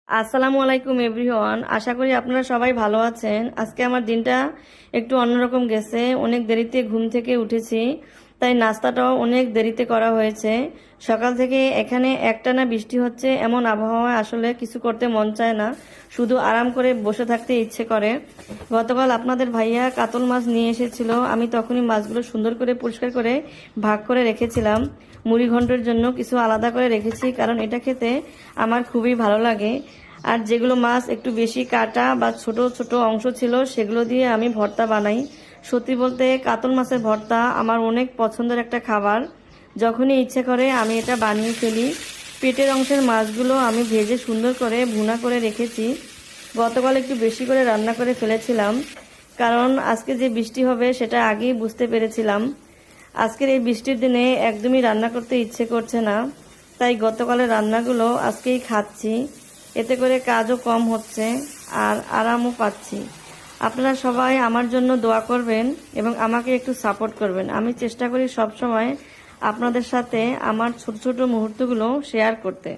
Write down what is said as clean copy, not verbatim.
আসসালামু আলাইকুম এভরিওয়ান। আশা করি আপনারা সবাই ভালো আছেন। আজকে আমার দিনটা একটু অন্যরকম গেছে। অনেক দেরিতে ঘুম থেকে উঠেছি, তাই নাস্তাটাও অনেক দেরিতে করা হয়েছে। সকাল থেকে এখানে একটানা বৃষ্টি হচ্ছে, এমন আবহাওয়ায় আসলে কিছু করতে মন চায় না, শুধু আরাম করে বসে থাকতে ইচ্ছে করে। গতকাল আপনাদের ভাইয়া কাতল মাছ নিয়ে এসেছিল, আমি তখনই মাছগুলো সুন্দর করে পরিষ্কার করে ভাগ করে রেখেছিলাম। মুড়ি ঘন্টের জন্য কিছু আলাদা করে রেখেছি, কারণ এটা খেতে আমার খুবই ভালো লাগে। আর যেগুলো মাছ একটু বেশি কাটা বা ছোট ছোট অংশ ছিল, সেগুলো দিয়ে আমি ভর্তা বানাই। সত্যি বলতে কাতল মাছের ভর্তা আমার অনেক পছন্দের একটা খাবার। যখনই ইচ্ছে করে আমি এটা বানিয়ে ফেলি। পেটের অংশের মাছগুলো আমি ভেজে সুন্দর করে ভুনা করে রেখেছি। গতকাল একটু বেশি করে রান্না করে ফেলেছিলাম, কারণ আজকে যে বৃষ্টি হবে সেটা আগেই বুঝতে পেরেছিলাম। আজকের এই বৃষ্টির দিনে একদমই রান্না করতে ইচ্ছে করছে না, তাই গতকালের রান্নাগুলো আজকেই খাচ্ছি। এতে করে কাজও কম হচ্ছে আর আরামও পাচ্ছি। আপনারা সবাই আমার জন্য দোয়া করবেন এবং আমাকে একটু সাপোর্ট করবেন। আমি চেষ্টা করি সব সময় আপনাদের সাথে আমার ছোট ছোট মুহূর্তগুলো শেয়ার করতে।